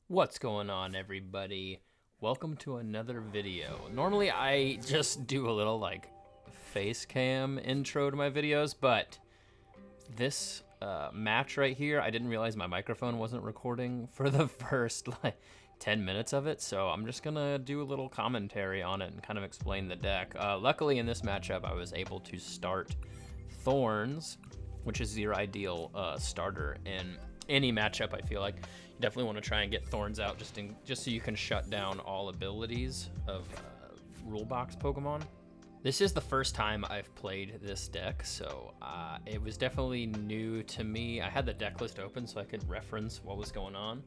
What's going on, everybody? Welcome to another video. Normally I just do a little like face cam intro to my videos, but this match right here, I didn't realize my microphone wasn't recording for the first like 10 minutes of it, so I'm just gonna do a little commentary on it and kind of explain the deck. Luckily in this matchup I was able to start Thorns, which is your ideal starter in any matchup. I feel like you definitely want to try and get Thorns out just so you can shut down all abilities of rule box Pokemon. This is the first time I've played this deck, so it was definitely new to me. I had the deck list open so I could reference what was going on,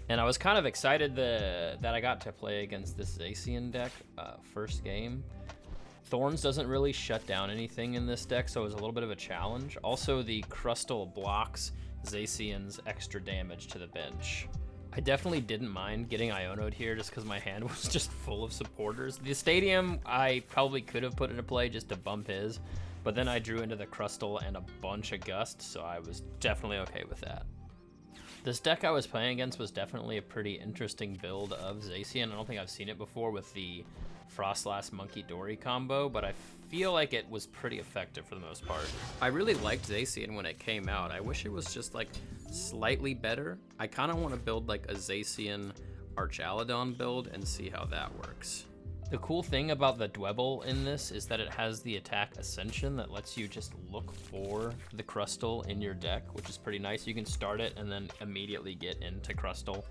and I was kind of excited that I got to play against this Zacian deck first game. Thorns doesn't really shut down anything in this deck, so it was a little bit of a challenge. Also, the Crustle blocks Zacian's extra damage to the bench. I definitely didn't mind getting Iono'd here just because my hand was just full of supporters. The Stadium, I probably could have put into play just to bump his, but then I drew into the Crustle and a bunch of Gust, so I was definitely okay with that. This deck I was playing against was definitely a pretty interesting build of Zacian. I don't think I've seen it before with the Frostlass Monkey Dory combo, but I feel like it was pretty effective for the most part. I really liked Zacian when it came out. I wish it was just like slightly better. I kind of want to build like a Zacian Archaludon build and see how that works. The cool thing about the Dwebble in this is that it has the attack Ascension that lets you just look for the Crustle in your deck, which is pretty nice. You can start it and then immediately get into Crustle.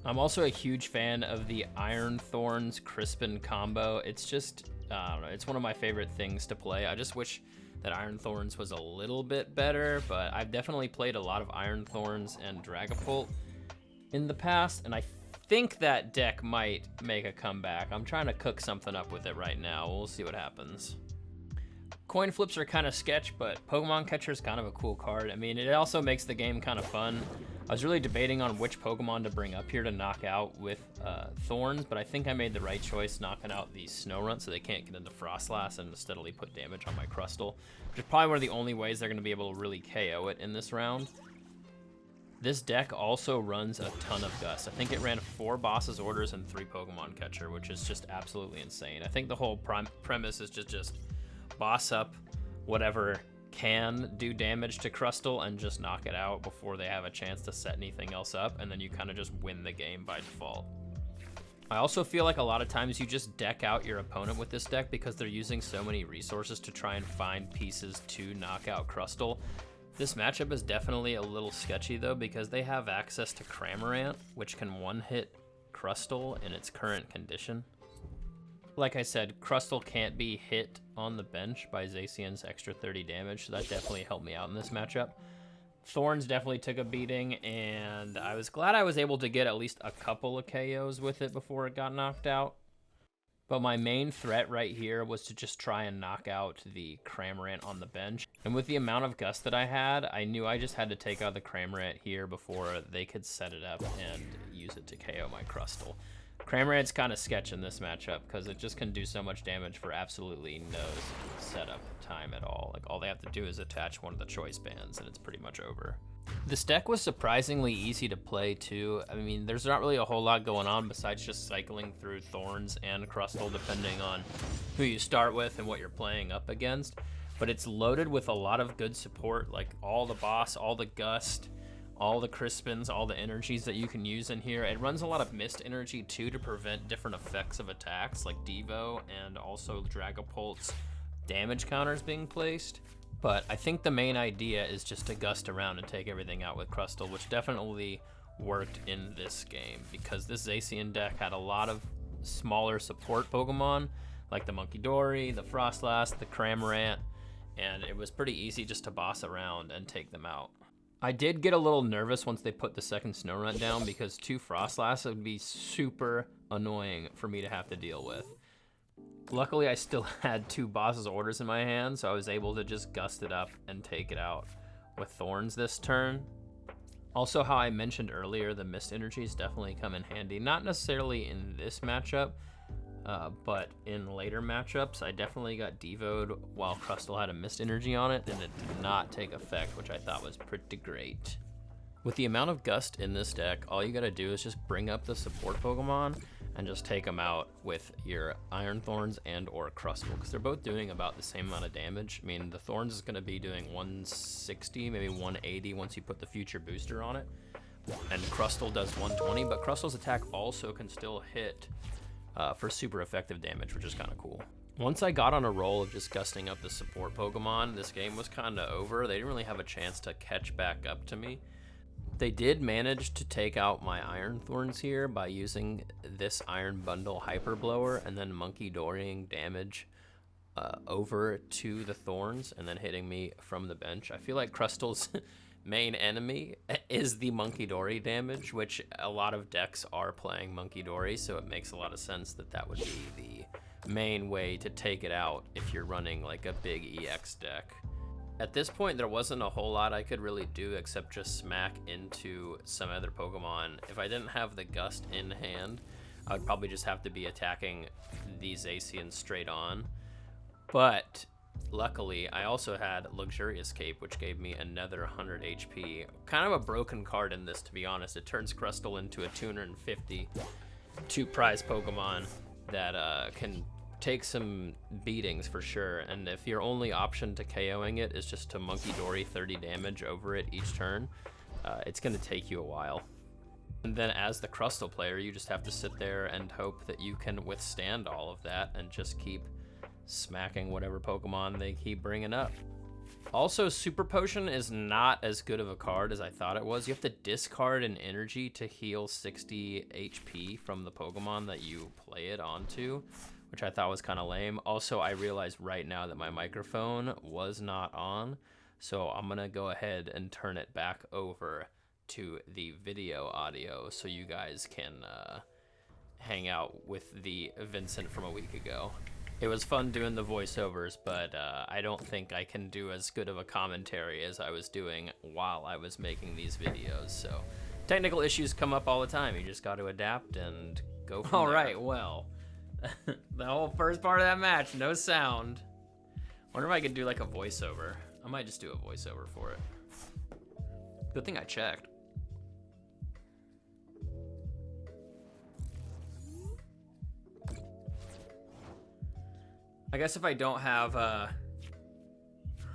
I'm also a huge fan of the Iron Thorns Crispin combo. It's just, I don't know, it's one of my favorite things to play. I just wish that Iron Thorns was a little bit better, but I've definitely played a lot of Iron Thorns and Dragapult in the past, and I think that deck might make a comeback. I'm trying to cook something up with it right now. We'll see what happens. Coin flips are kind of sketch, but Pokemon Catcher is kind of a cool card. I mean, it also makes the game kind of fun. I was really debating on which Pokemon to bring up here to knock out with Thorns, but I think I made the right choice knocking out the Snorunt so they can't get into Frostlass and steadily put damage on my Crustle, which is probably one of the only ways they're going to be able to really KO it in this round. This deck also runs a ton of Gust. I think it ran 4 Boss's Orders and 3 Pokemon Catcher, which is just absolutely insane. I think the whole premise is just boss up whatever can do damage to Crustle and just knock it out before they have a chance to set anything else up, and then you kind of just win the game by default. I also feel like a lot of times you just deck out your opponent with this deck because they're using so many resources to try and find pieces to knock out Crustle. This matchup is definitely a little sketchy though because they have access to Cramorant, which can one-hit Crustle in its current condition. Like I said, Crustle can't be hit on the bench by Zacian's extra 30 damage, so that definitely helped me out in this matchup. Thorns definitely took a beating, and I was glad I was able to get at least a couple of KOs with it before it got knocked out. But my main threat right here was to just try and knock out the Cramorant on the bench. And with the amount of Gust that I had, I knew I just had to take out the Cramorant here before they could set it up and use it to KO my Crustle. Cramorant's kind of sketch in this matchup because it just can do so much damage for absolutely no setup time at all. Like all they have to do is attach one of the choice bands and it's pretty much over. This deck was surprisingly easy to play too. I mean, there's not really a whole lot going on besides just cycling through Thorns and Crustle depending on who you start with and what you're playing up against. But it's loaded with a lot of good support, like all the boss, all the Gust, all the Crispins, all the energies that you can use in here. It runs a lot of Mist Energy too to prevent different effects of attacks like Devo and also Dragapult's damage counters being placed. But I think the main idea is just to gust around and take everything out with Crustle, which definitely worked in this game because this Zacian deck had a lot of smaller support Pokemon like the Monkey Dory, the Frostlass, the Cramorant, and it was pretty easy just to boss around and take them out. I did get a little nervous once they put the second Snorunt down because 2 Frostlass would be super annoying for me to have to deal with. Luckily, I still had 2 Boss's Orders in my hand, so I was able to just gust it up and take it out with Thorns this turn. Also, how I mentioned earlier, the Mist Energies definitely come in handy. Not necessarily in this matchup, but in later matchups, I definitely got devoed while Crustle had a Mist Energy on it, and it did not take effect, which I thought was pretty great. With the amount of Gust in this deck, all you gotta do is just bring up the support Pokemon and just take them out with your Iron Thorns and or Crustle, because they're both doing about the same amount of damage. I mean, the Thorns is gonna be doing 160, maybe 180 once you put the future booster on it. And Crustle does 120, but Crustle's attack also can still hit for super effective damage, which is kind of cool. Once I got on a roll of just gusting up the support Pokemon, this game was kind of over. They didn't really have a chance to catch back up to me. They did manage to take out my Iron Thorns here by using this Iron Bundle Hyper Blower and then Monkey Dorying damage over to the Thorns and then hitting me from the bench. I feel like Crustle's main enemy is the Monkey Dory damage, which a lot of decks are playing Monkey Dory, so it makes a lot of sense that that would be the main way to take it out if you're running like a big EX deck. At this point, there wasn't a whole lot I could really do except just smack into some other Pokemon. If I didn't have the Gust in hand, I would probably just have to be attacking these Zacians straight on. But luckily, I also had Luxurious Cape, which gave me another 100 HP. Kind of a broken card in this, to be honest. It turns Crustle into a 252 prize Pokemon that can take some beatings for sure, and if your only option to KOing it is just to Monkey Dory 30 damage over it each turn, it's going to take you a while. And then as the Crustle player, you just have to sit there and hope that you can withstand all of that and just keep smacking whatever Pokemon they keep bringing up. Also, Super Potion is not as good of a card as I thought it was. You have to discard an energy to heal 60 HP from the Pokemon that you play it onto, which I thought was kind of lame. Also, I realized right now that my microphone was not on, so I'm gonna go ahead and turn it back over to the video audio so you guys can hang out with the Vincent from a week ago. It was fun doing the voiceovers, but I don't think I can do as good of a commentary as I was doing while I was making these videos. So technical issues come up all the time. You just got to adapt and go from there. All right, well, the whole first part of that match, no sound. Wonder if I could do like a voiceover. I might just do a voiceover for it. Good thing I checked. I guess if I don't have oh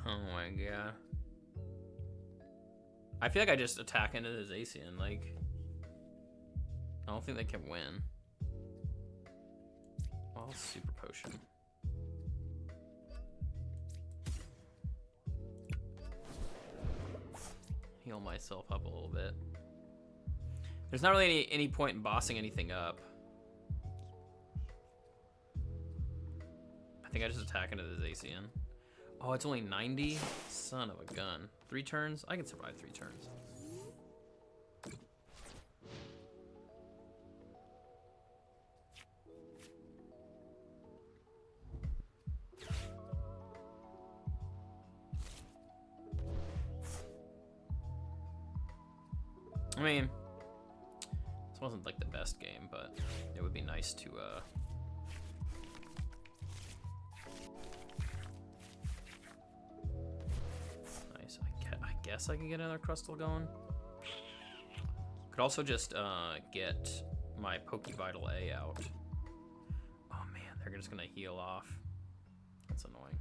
my god. I feel like I just attack into the Zacian, like, I don't think they can win. Well, Super Potion. Heal myself up a little bit. There's not really any point in bossing anything up. I think I just attack into the Zacian. Oh, it's only 90? Son of a gun. 3 turns? I can survive 3 turns. I mean, this wasn't like the best game, but it would be nice to nice. I guess I can get another Crustle going. Could also just get my Poké Vital A out. Oh man, they're just gonna heal off. That's annoying.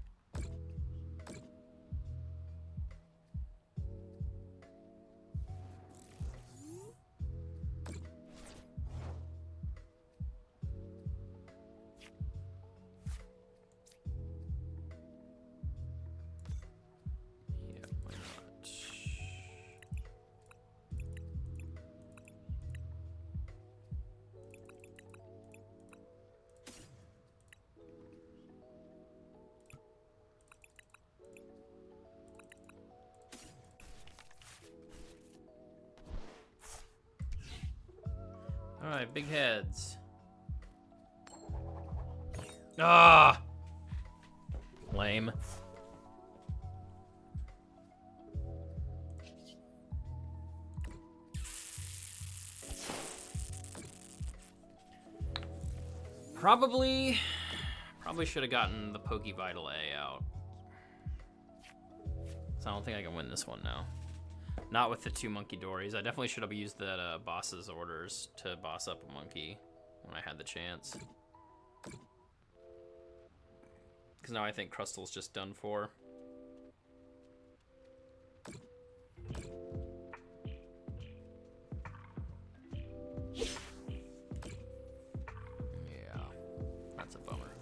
Alright, big heads. Ah! Lame. Probably should have gotten the Poké Vital A out. So I don't think I can win this one now. Not with the 2 Monkey Dories. I definitely should have used that boss's orders to boss up a monkey when I had the chance. Because now I think Crustle's just done for. Yeah, that's a bummer.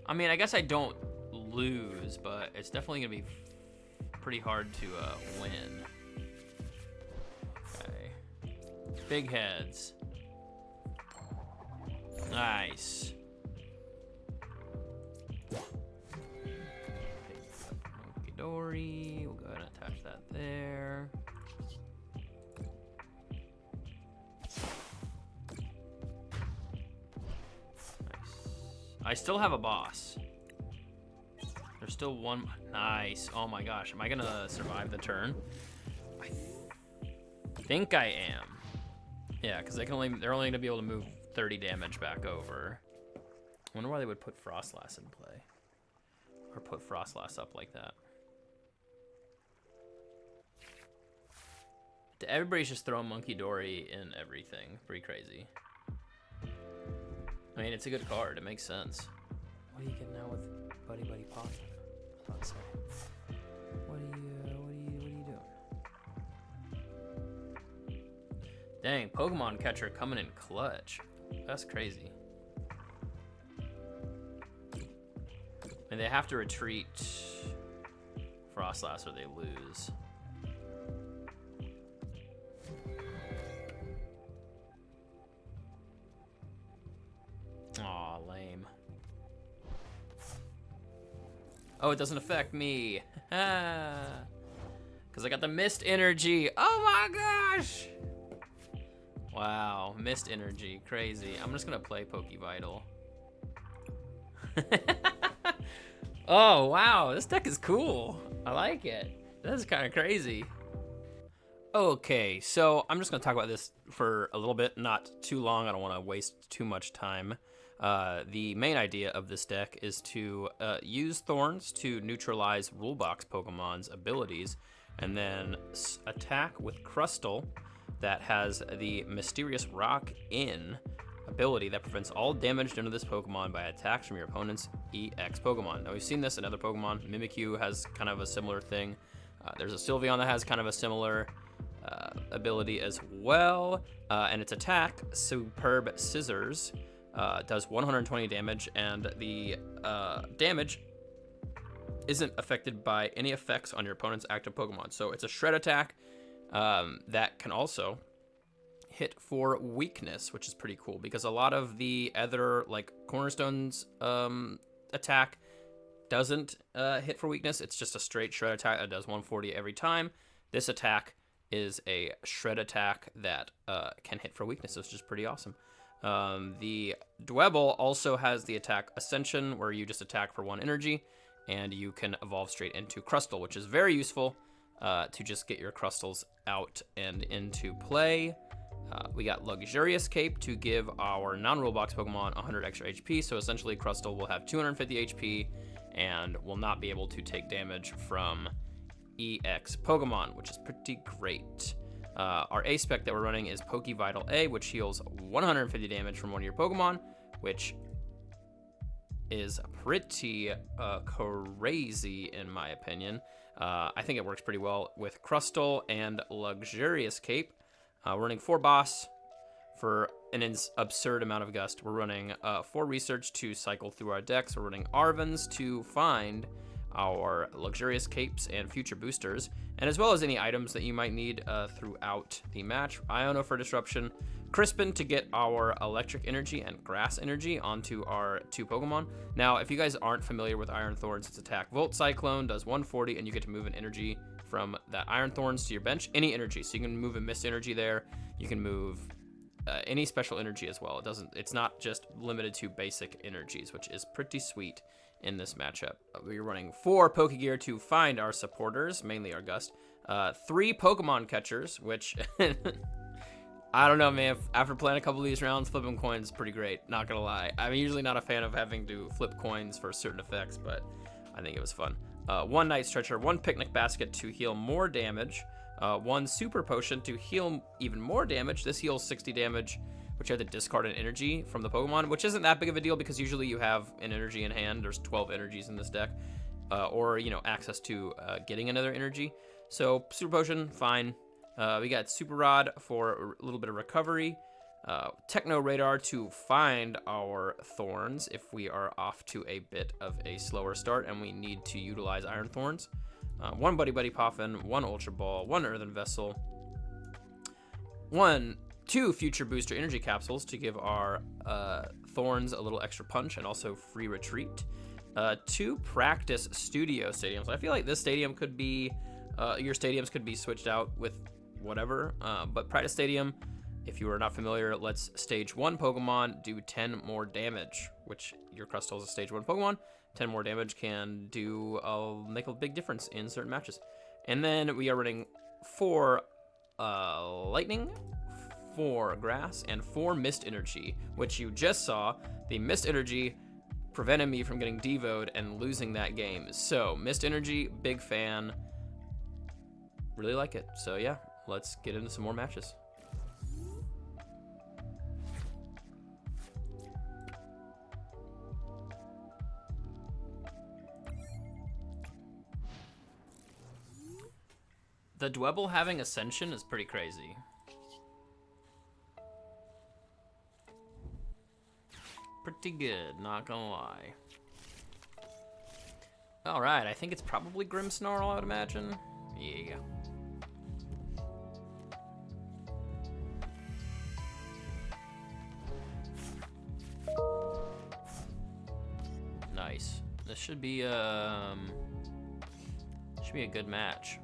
I mean, I guess I don't lose, but it's definitely gonna be pretty hard to win. Okay. Big heads. Nice. Monkey Dory. We'll go ahead and attach that there. Nice. I still have a boss. There's still one. Nice. Oh my gosh. Am I gonna survive the turn? I think I am. Yeah, because they're only gonna be able to move 30 damage back over. I wonder why they would put Frostlass in play. Or put Frostlass up like that. Everybody's just throwing Monkey Dory in everything. Pretty crazy. I mean, it's a good card. It makes sense. What do you get now with Buddy-Buddy Poffin? Let's say. What are you doing? Dang, Pokemon Catcher coming in clutch. That's crazy. And they have to retreat Frostlass or they lose. Aw, lame. Oh, it doesn't affect me. Because I got the Mist Energy. Oh my gosh! Wow, Mist Energy, crazy. I'm just gonna play Poké Vital. Oh, wow, this deck is cool. I like it. This is kind of crazy. Okay, so I'm just gonna talk about this for a little bit, not too long. I don't wanna waste too much time. The main idea of this deck is to use Thorns to neutralize Rulebox Pokemon's abilities, and then attack with Crustle that has the Mysterious Rock In ability that prevents all damage done to this Pokemon by attacks from your opponent's EX Pokemon. Now we've seen this in other Pokemon. Mimikyu has kind of a similar thing. There's a Sylveon that has kind of a similar ability as well, and its attack, Superb Scissors, does 120 damage, and the damage isn't affected by any effects on your opponent's active Pokemon. So it's a shred attack that can also hit for weakness, which is pretty cool because a lot of the other like Cornerstone's attack doesn't hit for weakness. It's just a straight shred attack that does 140 every time. This attack is a shred attack that can hit for weakness, which is pretty awesome. The Dwebble also has the attack Ascension, where you just attack for 1 energy, and you can evolve straight into Crustle, which is very useful to just get your Crustles out and into play. We got Luxurious Cape to give our non-rule box Pokemon 100 extra HP, so essentially Crustle will have 250 HP and will not be able to take damage from EX Pokemon, which is pretty great. Our A spec that we're running is Poké Vital A, which heals 150 damage from one of your Pokemon, which is pretty crazy in my opinion. I think it works pretty well with Crustle and Luxurious Cape. We're running 4 Boss for an absurd amount of Gust. We're running 4 Research to cycle through our decks. We're running Arvens to find our Luxurious Capes and future boosters, and as well as any items that you might need throughout the match. Iono for disruption, Crispin to get our Electric Energy and Grass Energy onto our 2 Pokemon. Now, if you guys aren't familiar with Iron Thorns, its attack Volt Cyclone does 140, and you get to move an energy from that Iron Thorns to your bench, any energy. So you can move a Mist Energy there. You can move any special energy as well. It's not just limited to basic energies, which is pretty sweet in this matchup. We're running 4 Pokégear to find our supporters, mainly our Gust. 3 Pokemon Catchers, which I don't know, man. After playing a couple of these rounds, flipping coins is pretty great, not gonna lie. I'm usually not a fan of having to flip coins for certain effects, but I think it was fun. 1 Night Stretcher, 1 Picnic Basket to heal more damage, 1 Super Potion to heal even more damage. This heals 60 damage, which you have to discard an energy from the Pokemon, which isn't that big of a deal because usually you have an energy in hand. There's 12 energies in this deck, or, you know, access to getting another energy. So Super Potion, fine. We got Super Rod for a little bit of recovery. Techno Radar to find our thorns if we are off to a bit of a slower start and we need to utilize Iron Thorns. 1 Buddy-Buddy Poffin, 1 Ultra Ball, 1 Earthen Vessel, 2 Future Booster Energy Capsules to give our thorns a little extra punch and also free retreat. 2 Practice Studio Stadiums. I feel like this stadium could be, your stadiums could be switched out with whatever, but Practice Stadium, if you are not familiar, lets stage 1 Pokemon do 10 more damage, which your Crustle is a stage 1 Pokemon. 10 more damage can make a big difference in certain matches. And then we are running 4 Lightning, 4 Grass, and 4 Mist Energy, which you just saw. The Mist Energy prevented me from getting devoed and losing that game. So Mist Energy, big fan. Really like it. So yeah, let's get into some more matches. The Dwebble having Ascension is pretty crazy. Pretty good, not gonna lie. Alright, I think it's probably Grimmsnarl, I would imagine. Yeah. Nice. This should be a good match.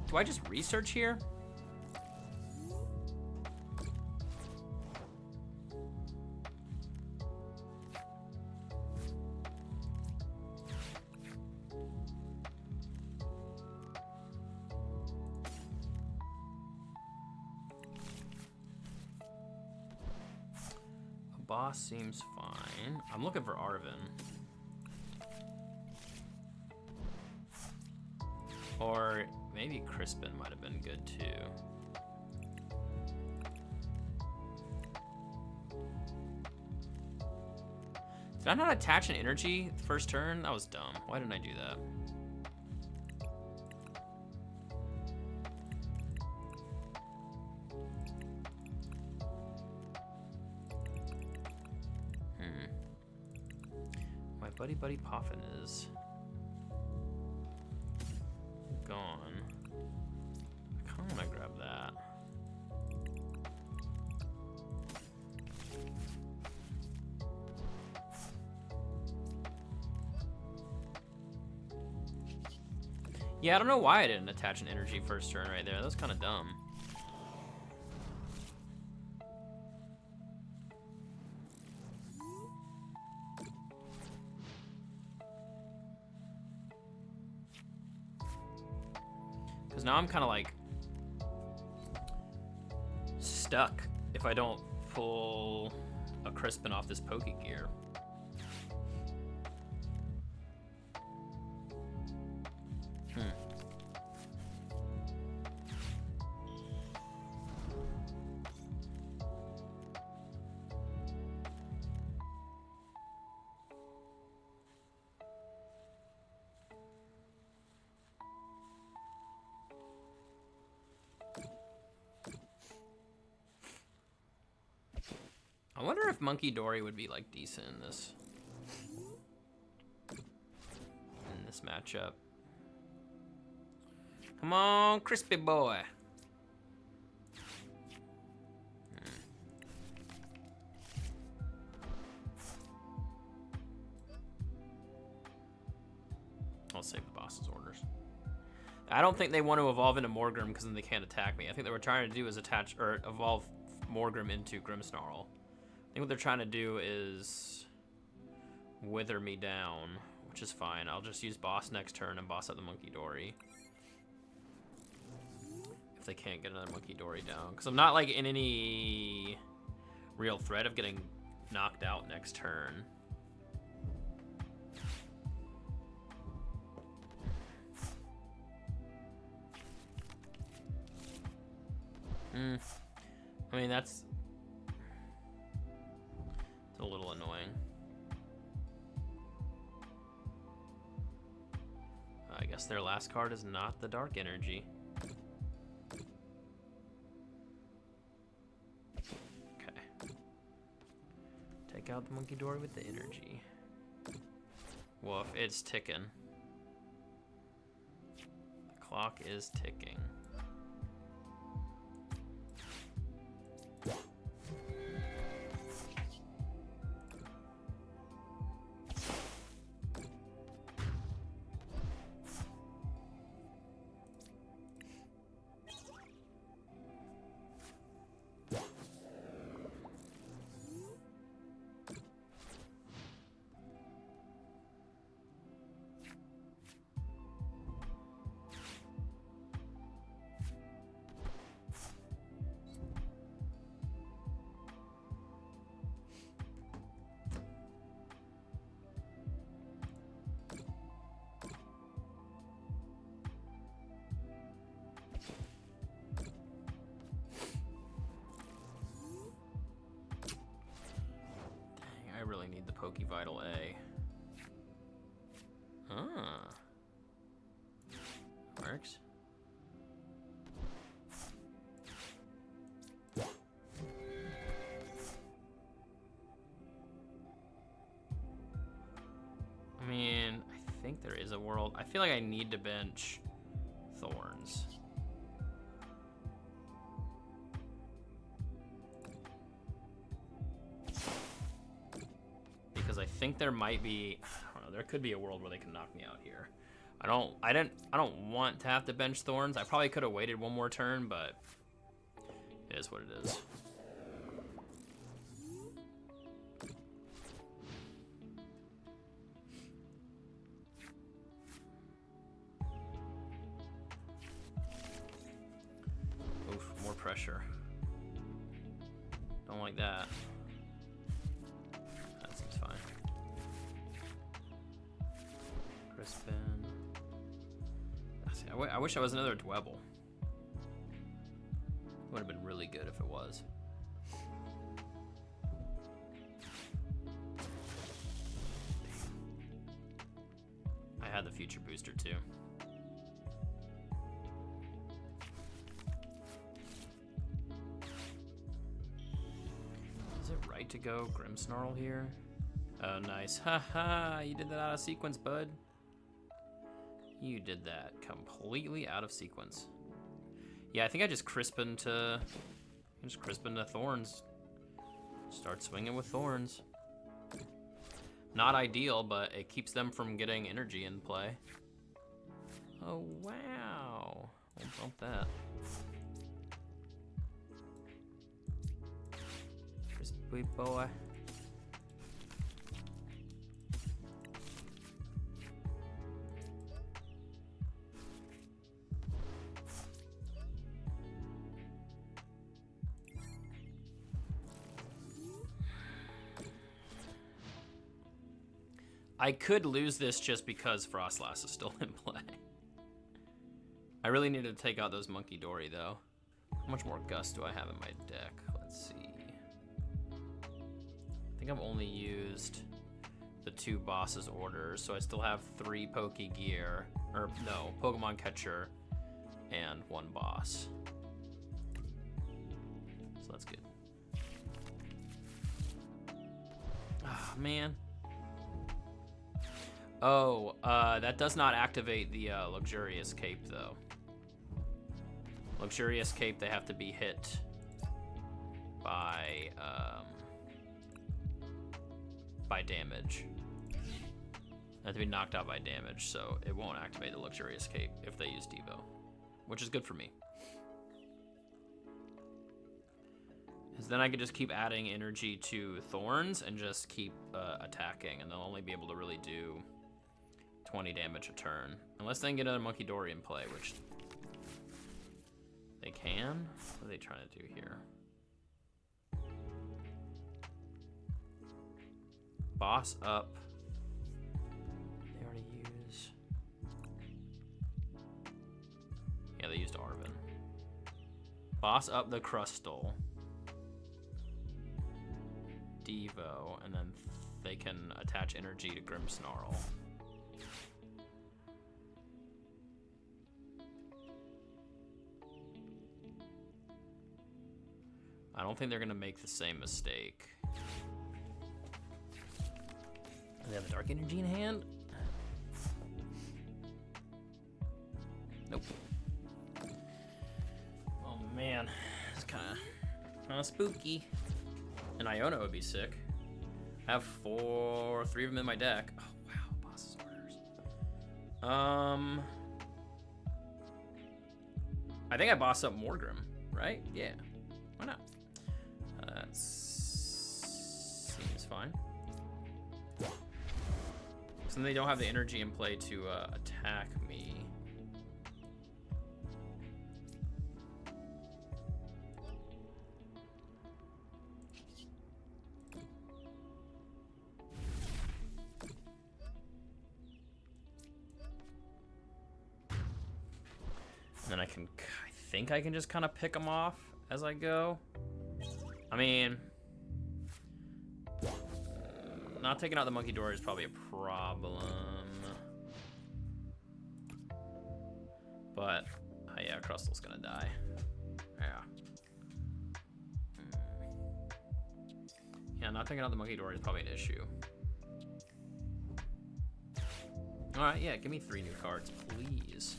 Do I just research here? A boss seems fine. I'm looking for Arven. Or maybe Crispin might have been good too. Did I not attach an energy first turn? That was dumb. Why didn't I do that? My Buddy-Buddy Poffin is gone. I kind of want to grab that. Yeah, I don't know why I didn't attach an energy first turn right there. That was kind of dumb. Because now I'm kind of like stuck if I don't pull a Crispin off this Pokégear. I wonder if Monkey Dory would be like decent in this matchup. Come on, crispy boy. I'll save the boss's orders. I don't think they want to evolve into Morgrim because then they can't attack me. I think what we're trying to do is attach or evolve Morgrim into Grimmsnarl. I think what they're trying to do is wither me down, which is fine. I'll just use boss next turn and boss up the Monkey Dory. If they can't get another Monkey Dory down. Because I'm not like in any real threat of getting knocked out next turn. I mean, that's a little annoying. I guess their last card is not the Dark Energy. Okay. Take out the Monkey Dory with the energy. Woof, it's ticking. The clock is ticking. I really need the Poké Vital A. Ah. Works. I mean, I think there is a world. I feel like I need to bench Thorns. Because I think there might be, I don't know, there could be a world where they can knock me out here. I don't want to have to bench Thorns. I probably could have waited one more turn, but it is what it is. Oof, more pressure. Don't like that. That seems fine. Crispin. I wish I was another Dwebble. Would have been really good if it was. I had the future booster too. Is it right to go Grimmsnarl here? Oh, nice. Haha, you did that out of sequence, bud. You did that completely out of sequence. Yeah, I think I just Crispin to Thorns. Start swinging with Thorns. Not ideal, but it keeps them from getting energy in play. Oh, wow. I'll bump that. Crispy boy. I could lose this just because Frostlass is still in play. I really need to take out those Monkey Dory, though. How much more Gust do I have in my deck? Let's see. I think I've only used the 2 bosses orders, so I still have 3 Pokégear, or no, Pokemon Catcher, and 1 boss. So that's good. Ah, man. Oh, that does not activate the Luxurious Cape, though. Luxurious Cape, they have to be hit by damage. They have to be knocked out by damage, so it won't activate the Luxurious Cape if they use Devo, which is good for me. Because then I could just keep adding energy to Thorns and just keep attacking, and they'll only be able to really do 20 damage a turn. Unless they can get another Monkey Dory in play, which they can. What are they trying to do here? Boss up. They already use... Yeah, they used Arven. Boss up the Crustle. Devo, and then they can attach energy to Grimmsnarl. I don't think they're gonna make the same mistake. They have a Dark Energy in hand? Nope. Oh man, it's kinda spooky. An Iono would be sick. I have 3 of them in my deck. Oh wow, boss's orders. I think I boss up Morgrim, right? Yeah, why not? That seems fine. So then they don't have the energy in play to attack me. And then I think I can just kind of pick them off as I go. I mean, not taking out the Monkey Dory is probably a problem. But, yeah, Crustle's gonna die. Yeah. Yeah, not taking out the Monkey Dory is probably an issue. Alright, yeah, give me 3 new cards, please.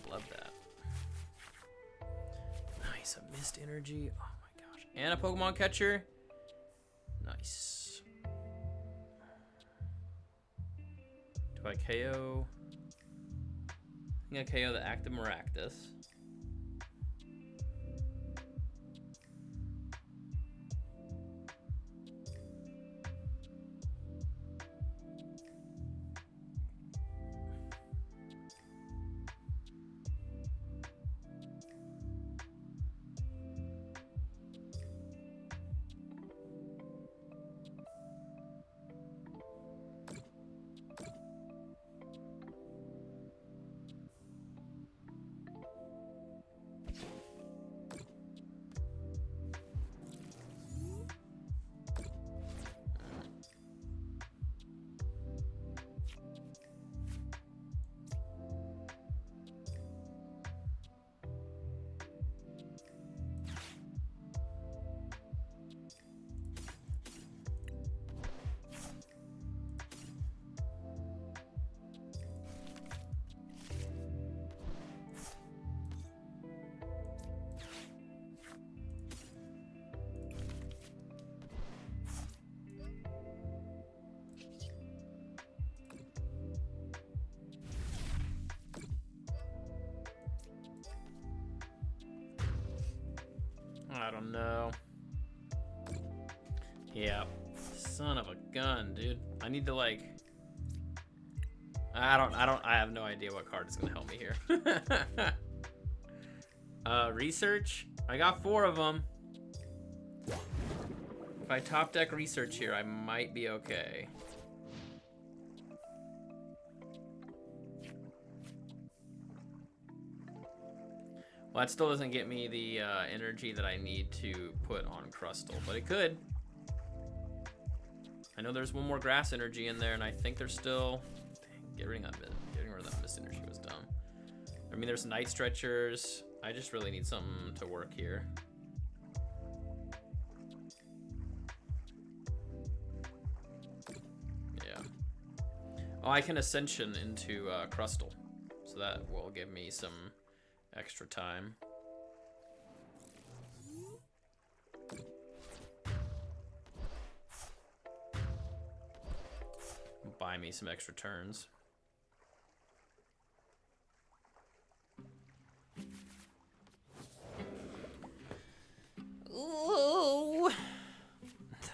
I'd love that. Nice, a Mist Energy. Oh my gosh. And a Pokemon Catcher. Nice. Do I KO? I'm gonna KO the Active Maractus. I don't know. Yeah. Son of a gun, dude. I need to like... I have no idea what card is gonna help me here. Research? I got 4 of them. If I top deck research here, I might be okay. Well, that still doesn't get me the energy that I need to put on Crustle, but it could. I know there's 1 more Grass Energy in there, and I think there's still... Dang, getting rid of that Mist Energy was dumb. I mean, there's Night Stretchers. I just really need something to work here. Yeah. Oh, I can Ascension into Crustle, so that will give me some extra time. Buy me some extra turns. Ooh.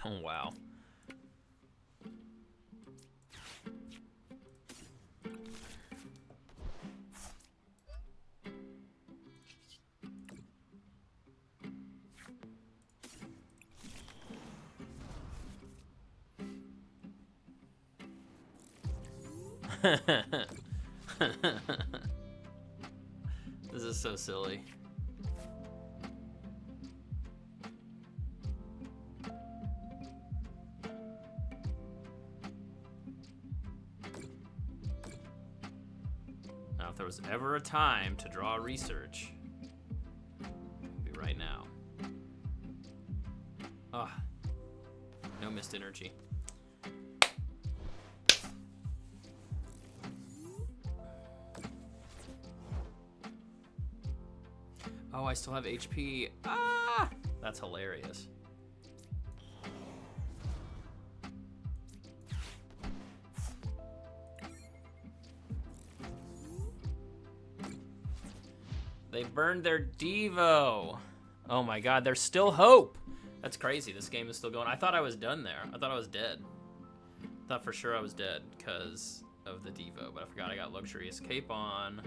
Oh wow. This is so silly. Now, if there was ever a time to draw research, it'd be right now. Ah, no Mist Energy. Oh, I still have HP. Ah! That's hilarious. They burned their Devo. Oh my god, there's still hope. That's crazy. This game is still going. I thought I was done there. I thought I was dead. I thought for sure I was dead because of the Devo, but I forgot I got Luxurious Cape on,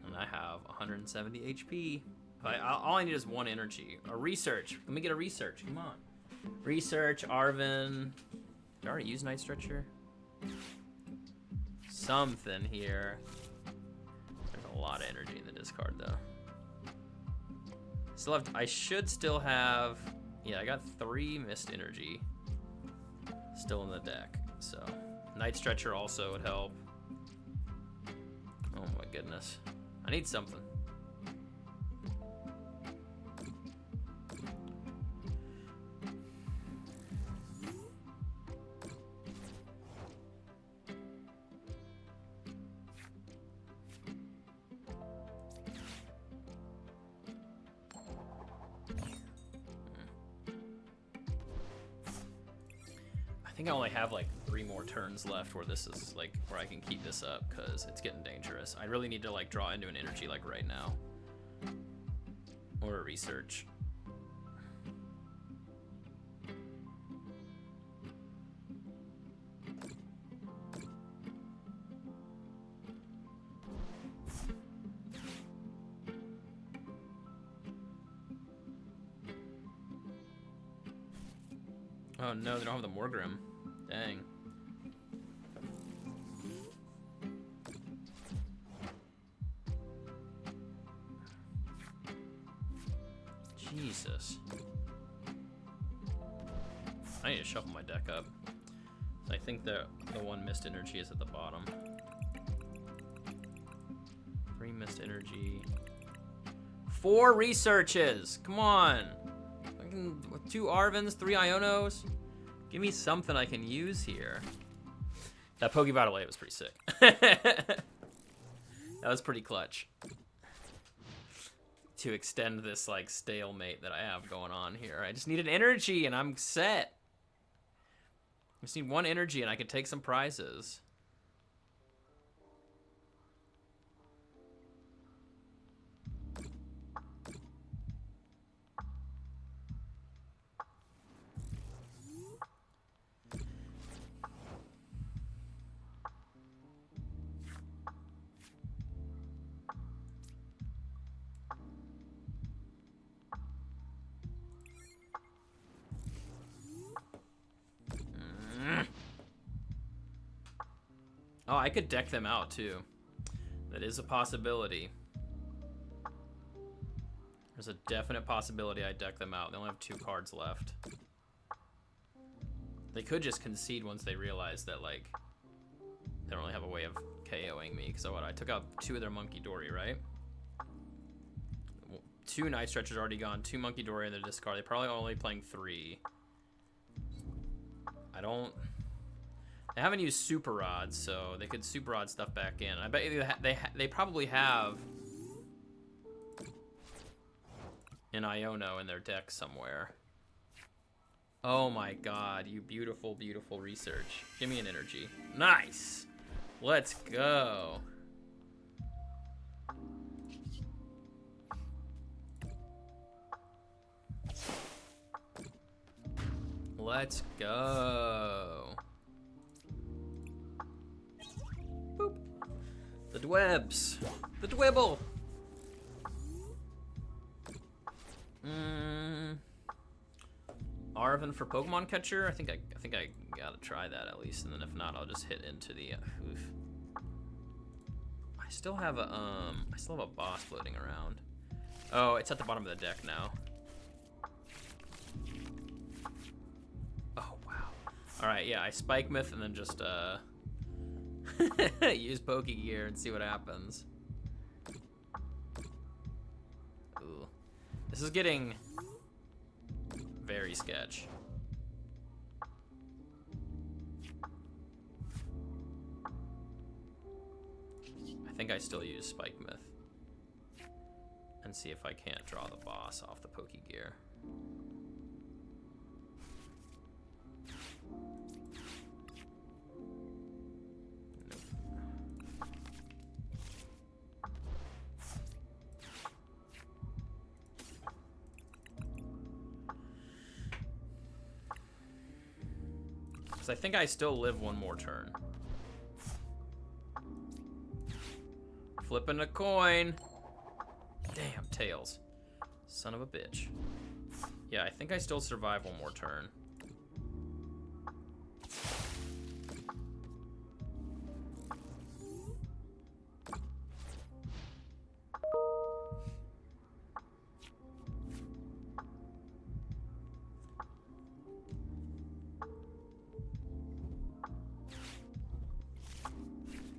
and I have 170 HP. All I need is 1 energy. A research. Let me get a research. Come on. Research, Arven. Did I already use Night Stretcher? Something here. There's a lot of energy in the discard, though. Still have. I should still have. Yeah, I got 3 Mist Energy still in the deck. So Night Stretcher also would help. Oh my goodness. I need something. I think I only have like 3 more turns left where this is like where I can keep this up because it's getting dangerous. I really need to like draw into an energy like right now. Or a research. Oh no, they don't have the Morgrim. Dang. Jesus. I need to shuffle my deck up. I think the 1 Mist Energy is at the bottom. 3 Mist Energy. 4 researches! Come on! With 2 Arvens, 3 Ionos. Give me something I can use here. That Poké Vital A was pretty sick. That was pretty clutch. To extend this like stalemate that I have going on here. I just need an energy and I'm set. I just need 1 energy and I can take some prizes. Oh, I could deck them out too. That is a possibility. There's a definite possibility I deck them out. They only have 2 cards left. They could just concede once they realize that, like, they don't really have a way of KOing me. So what? I took out 2 of their Monkey Dory, right? 2 Night Stretchers already gone. 2 Monkey Dory in the discard. They're probably only playing 3. I don't. They haven't used Super Rods, so they could Super Rod stuff back in. I bet you they probably have an Iono in their deck somewhere. Oh my god, you beautiful, beautiful research. Give me an energy. Nice! Let's go. Let's go. Boop. The Dwebs. The Dwebble. Arven for Pokemon Catcher. I think I gotta try that at least, and then if not, I'll just hit into the oof. still have a boss floating around. Oh, it's at the bottom of the deck now. Oh wow. All right, yeah, I Spike Myth and then just use Pokégear and see what happens. Ooh, this is getting very sketch. I think I still use Spike Myth and see if I can't draw the boss off the Pokégear. Because I think I still live one more turn. Flipping a coin. Damn, tails. Son of a bitch. Yeah, I think I still survive one more turn.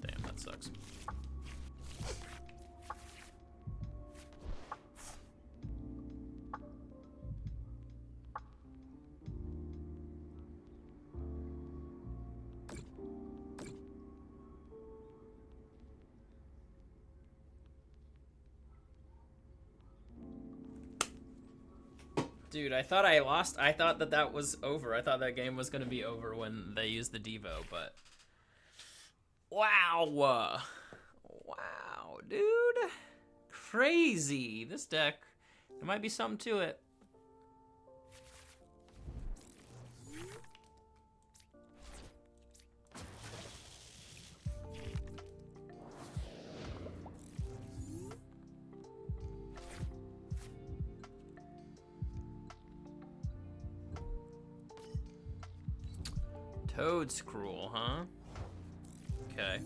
Damn, that sucks. Dude, I thought I lost. I thought that was over. I thought that game was going to be over when they used the Devo, but... Wow. Wow, dude. Crazy. This deck, there might be something to it. Toad's cruel, huh? Okay.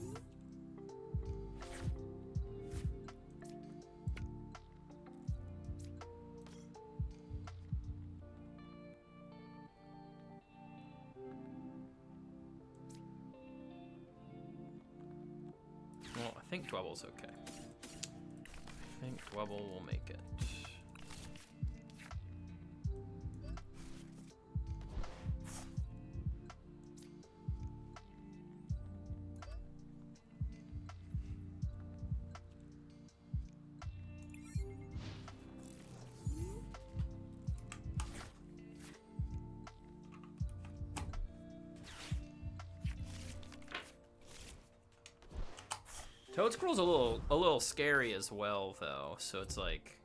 Well, I think Dwebble's okay. I think Dwebble will make it. Toad Scroll's a little scary as well, though. So it's like,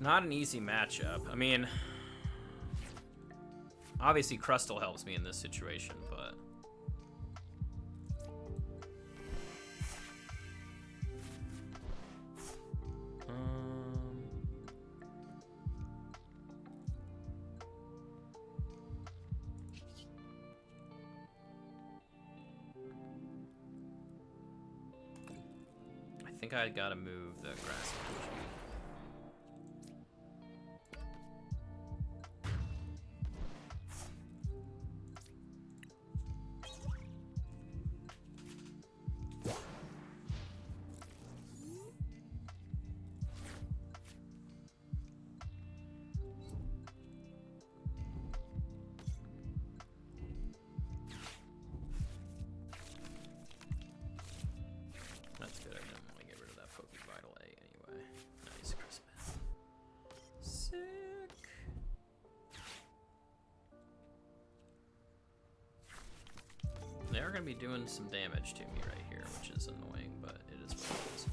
not an easy matchup. I mean, obviously Crustle helps me in this situation, but I think I gotta move the Grass Energy. That's good. I didn't want to get rid of that Poké Vital A anyway. Nice, Crispin. Sick. They are going to be doing some damage to me right here, which is annoying, but it is what it is.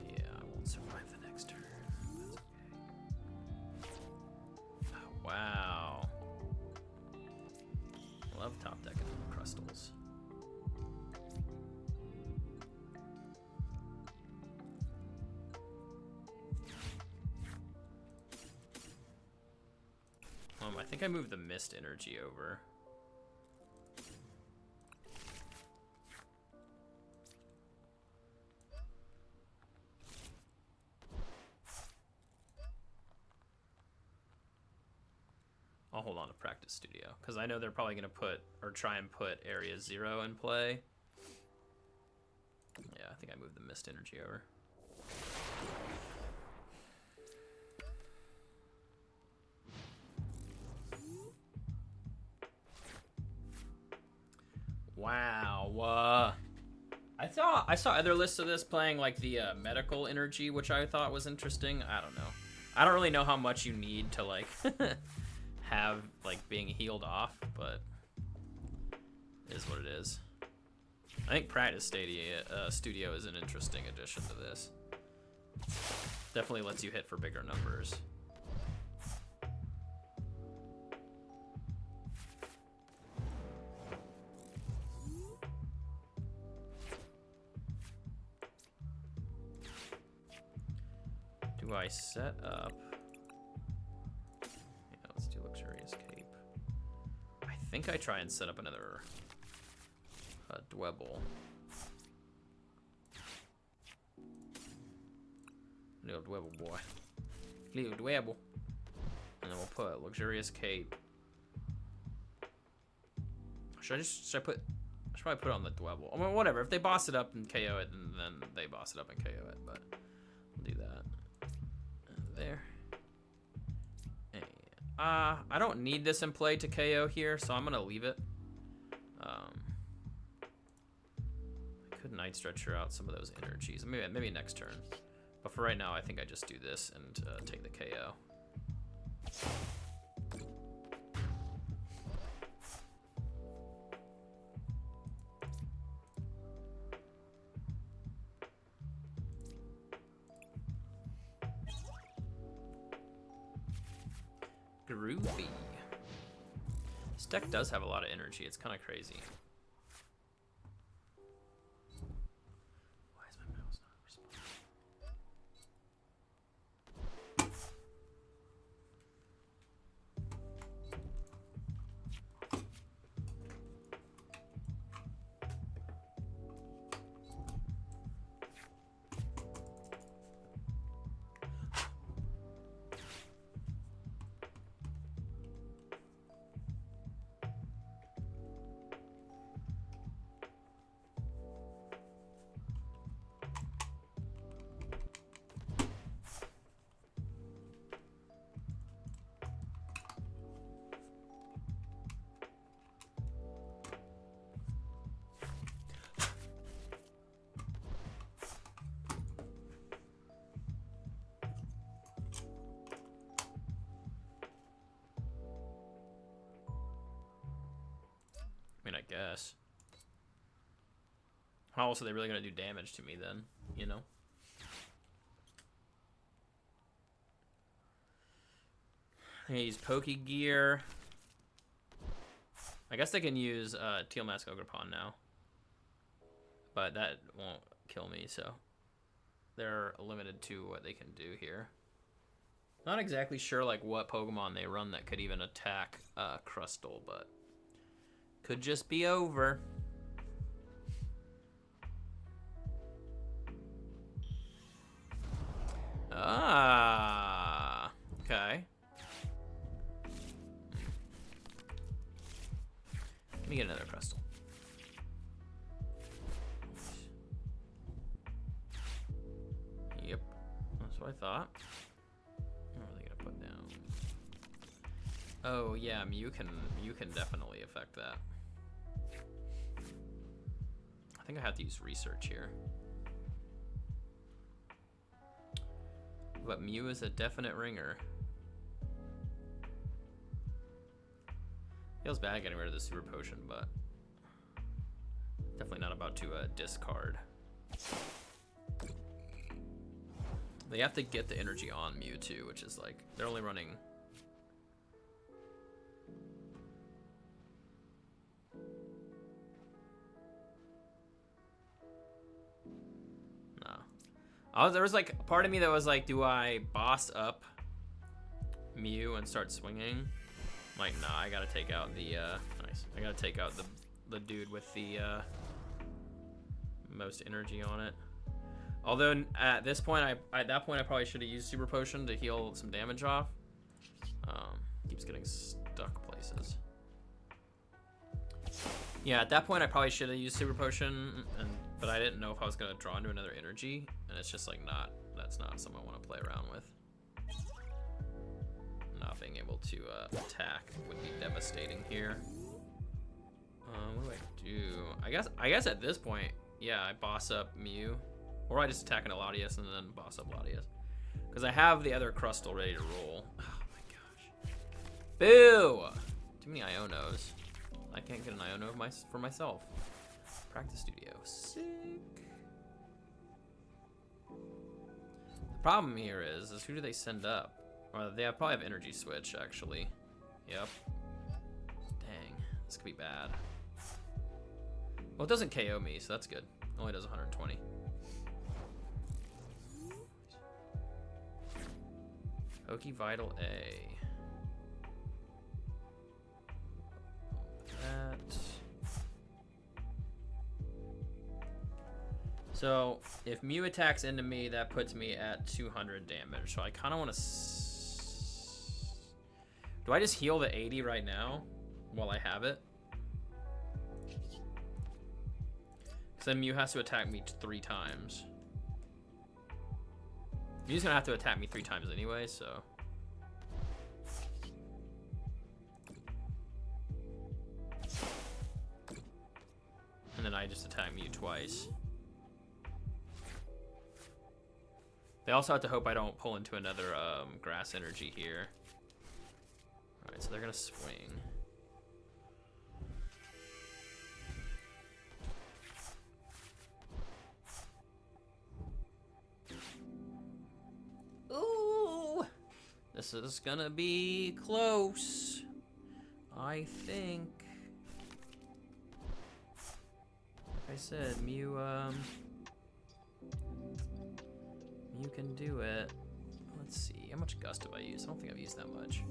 Yeah, I won't survive the next turn. That's okay. Oh, wow. I love top decking Crustles. I think I moved the Mist Energy over. I'll hold on to Practice Studio, because I know they're probably going to put, or try and put Area 0 in play. Yeah, I think I moved the Mist Energy over. Wow. I saw other lists of this playing like the medical energy, which I thought was interesting. I don't know. I don't really know how much you need to like have like being healed off, but it is what it is. I think Practice Studio is an interesting addition to this. Definitely lets you hit for bigger numbers. Do I set up? Yeah, let's do Luxurious Cape. I think I try and set up another Dwebble. Little Dwebble boy. Little Dwebble. And then we'll put Luxurious Cape. Should probably put it on the Dwebble. I mean, whatever. If they boss it up and KO it, then they boss it up and KO it. But we'll do that. There. And, I don't need this in play to KO here, so I'm gonna leave it. I could Night Stretcher out some of those energies. Maybe next turn. But for right now, I think I just do this and take the KO. Groovy. This deck does have a lot of energy. It's kind of crazy. Why is my mouse not responding? I guess. How else are they really going to do damage to me then, you know? They use Pokégear. I guess they can use Teal Mask Ogerpon now. But that won't kill me, so they're limited to what they can do here. Not exactly sure like what Pokemon they run that could even attack Crustle, but could just be over. Ah, okay. Let me get another Crustle. Yep, that's what I thought. What are they gonna put down? Oh yeah, Mew can definitely affect that. I think I have to use research here. But Mew is a definite ringer. Feels bad getting rid of the Super Potion, but definitely not about to discard. They have to get the energy on Mew too, which is like, they're only running... There was like a part of me that was like, do I boss up Mew and start swinging? Might not. I gotta take out the nice. I gotta take out the dude with the most energy on it. Although at this point, at that point I probably should have used Super Potion to heal some damage off. Keeps getting stuck places. Yeah, at that point I probably should have used Super Potion, but I didn't know if I was gonna draw into another energy, and it's just like that's not something I want to play around with. Not being able to attack would be devastating here. What do I do? I guess at this point, yeah, I boss up Mew, or I just attack an Latias and then boss up Latias, because I have the other Crustle ready to roll. Oh my gosh! Boo! Too many Ionos. I can't get an Iono for myself. Practice studio, sick. The problem here is who do they send up? Or they probably have energy switch, actually. Yep. Dang, this could be bad. Well, it doesn't KO me, so that's good. It only does 120. Poké Vital A. That. So, if Mew attacks into me, that puts me at 200 damage. So I kind of want to... Do I just heal the 80 right now while I have it? Because then Mew has to attack me 3 times. Mew's gonna have to attack me 3 times anyway, so. And then I just attack Mew twice. They also have to hope I don't pull into another Grass Energy here. Alright, so they're gonna swing. Ooh! This is gonna be close, I think. Like I said, Mew can do it. Let's see, how much Gust have I used? I don't think I've used that much.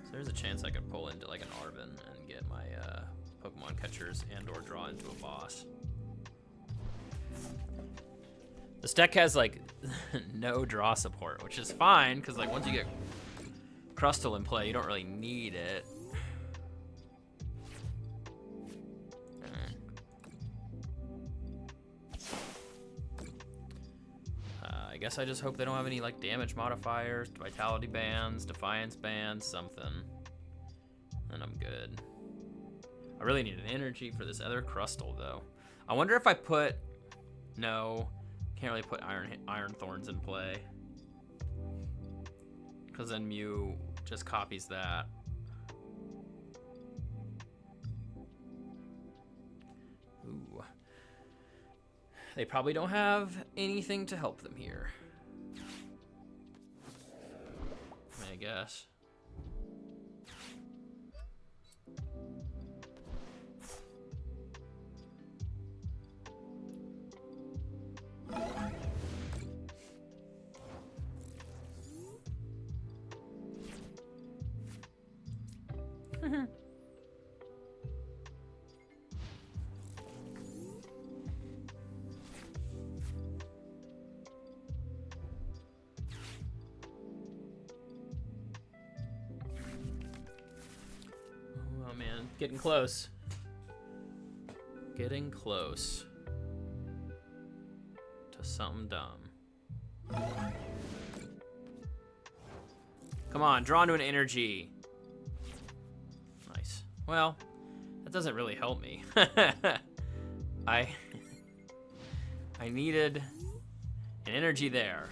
So there's a chance I could pull into like an Arven and get my Pokemon catchers and or draw into a boss. This deck has like no draw support, which is fine, because like once you get Crustle in play, you don't really need it. I guess I just hope they don't have any like damage modifiers, vitality bans, defiance bans, something. And I'm good. I really need an energy for this other Crustle though. I wonder if I put... No, can't really put Iron Thorns in play. Because then Mew just copies that. Ooh. They probably don't have anything to help them here. I guess. Oh man, getting close. Getting close to something dumb. Come on, draw into an energy. Nice. Well, that doesn't really help me. I needed an energy there.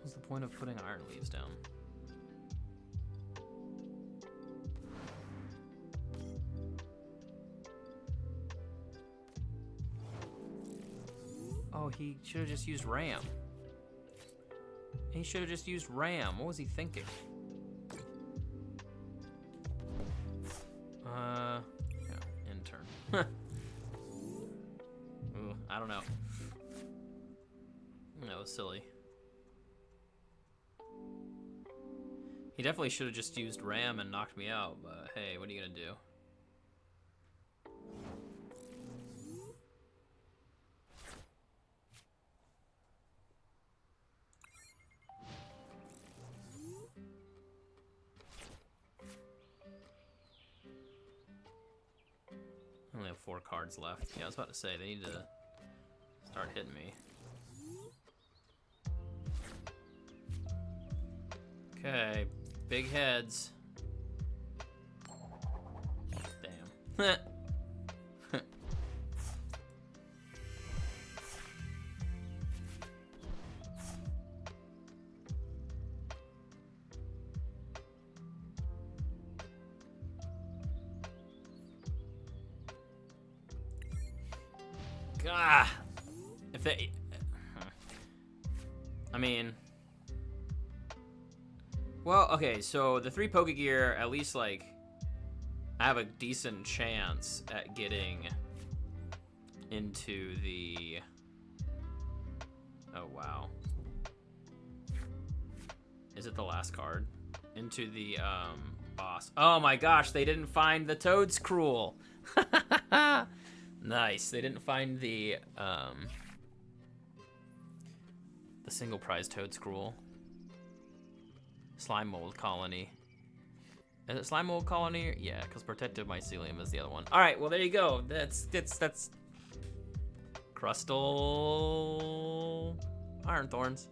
What's the point of putting iron leaves down? Oh, he should have just used Ram. He should have just used Ram. What was he thinking? I don't know. That was silly. He definitely should have just used Ram and knocked me out, but hey, what are you gonna do? I only have 4 cards left. Yeah, I was about to say, they need to start hitting me. Okay, big heads. Damn. Ah, if they, I mean, well, okay, so the 3 Pokégear, at least, like, I have a decent chance at getting into the, oh, wow. Is it the last card? Into the, boss. Oh my gosh, they didn't find the Toedscruel. Nice. They didn't find the single prize Toedscruel. Slime Mold Colony. Is it Slime Mold Colony? Yeah, because Protective Mycelium is the other one. All right, well there you go. That's Crustle Iron Thorns.